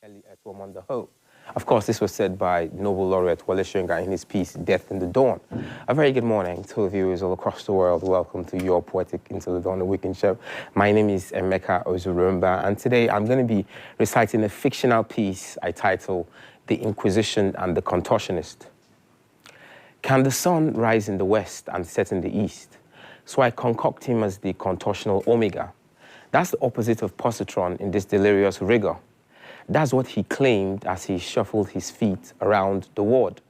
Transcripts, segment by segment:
Eli on the whole. Of course, this was said by Nobel laureate Wole Soyinka in his piece, Death in the Dawn. A very good morning to viewers all across the world. Welcome to your Poetic Into the Dawn, the weekend show. My name is Emeka Ozuromba, and today I'm going to be reciting a fictional piece I title The Inquisition and the Contortionist. Can the sun rise in the west and set in the east? So I concoct him as the contortional omega. That's the opposite of positron in this delirious rigor. That's what he claimed as he shuffled his feet around the ward.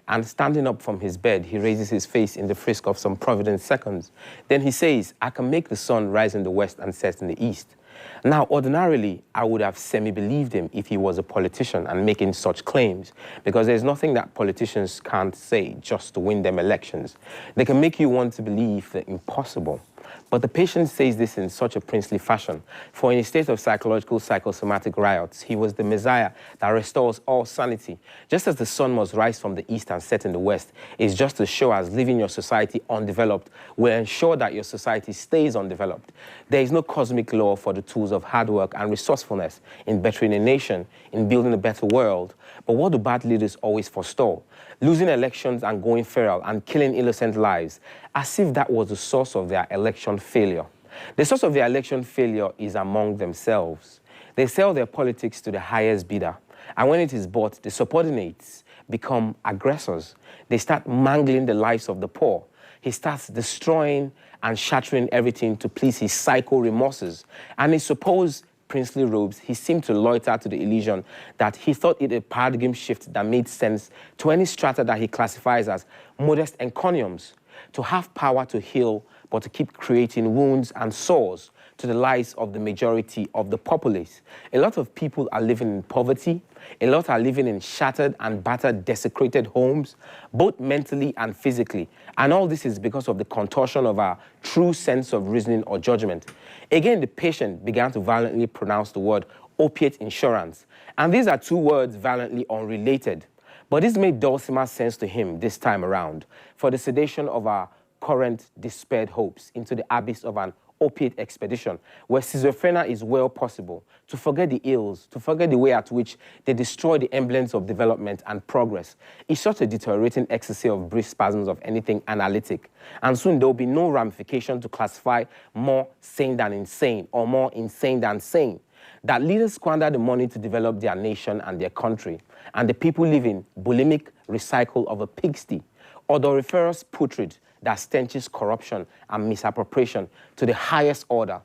And standing up from his bed, he raises his face in the frisk of some providence seconds. Then he says, I can make the sun rise in the west and set in the east. Now, ordinarily, I would have semi-believed him if he was a politician and making such claims, because there's nothing that politicians can't say just to win them elections. They can make you want to believe the impossible. But the patient says this in such a princely fashion, for in a state of psychological psychosomatic riots, he was the Messiah that restores all sanity. Just as the sun must rise from the east and set in the west, is just to show as living your society undeveloped will ensure that your society stays undeveloped. There is no cosmic law for the tools of hard work and resourcefulness in bettering a nation, in building a better world. But what do bad leaders always forestall? Losing elections and going feral and killing innocent lives, as if that was the source of their election failure. The source of their election failure is among themselves. They sell their politics to the highest bidder, and when it is bought, the subordinates become aggressors. They start mangling the lives of the poor. He starts destroying and shattering everything to please his psycho remorses. And his supposed princely robes, he seemed to loiter to the illusion that he thought it a paradigm shift that made sense to any strata that he classifies as modest encomiums, to have power to heal, but to keep creating wounds and sores to the lives of the majority of the populace. A lot of people are living in poverty. A lot are living in shattered and battered, desecrated homes, both mentally and physically. And all this is because of the contortion of our true sense of reasoning or judgment. Again, the patient began to violently pronounce the word opiate insurance. And these are two words violently unrelated. But this made dulcimer sense to him this time around for the sedation of our current despaired hopes into the abyss of an opiate expedition, where schizophrenia is well possible, to forget the ills, to forget the way at which they destroy the emblems of development and progress. It's such a deteriorating ecstasy of brief spasms of anything analytic. And soon there will be no ramification to classify more sane than insane, or more insane than sane. That leaders squander the money to develop their nation and their country, and the people live in bulimic recycle of a pigsty, odoriferous putrid that stenches corruption and misappropriation to the highest order.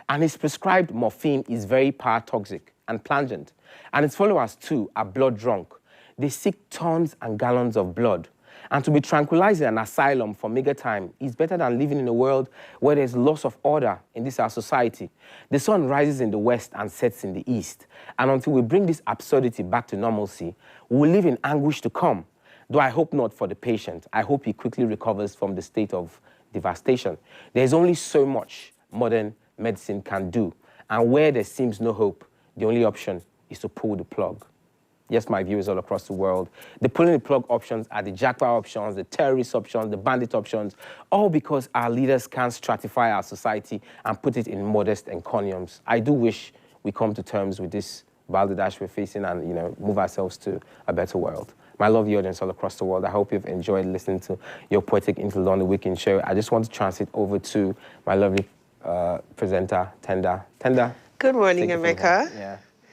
And his prescribed morphine is very toxic and plangent. And his followers, too, are blood drunk. They seek tons and gallons of blood. And to be tranquilized in an asylum for meager time is better than living in a world where there's loss of order in this our society. The sun rises in the west and sets in the east. And until we bring this absurdity back to normalcy, we will live in anguish to come. Though I hope not for the patient. I hope he quickly recovers from the state of devastation. There's only so much modern medicine can do. And where there seems no hope, the only option is to pull the plug. Yes, my viewers all across the world, the pulling the plug options are the jackpot options, the terrorist options, the bandit options, all because our leaders can't stratify our society and put it in modest encomiums. I do wish we come to terms with this balderdash we're facing and, move ourselves to a better world. My lovely audience all across the world, I hope you've enjoyed listening to your Poetic Into the Dawn, the weekend show. I just want to transit over to my lovely presenter, Tenda. Tenda. Good morning, Emeka. Yeah.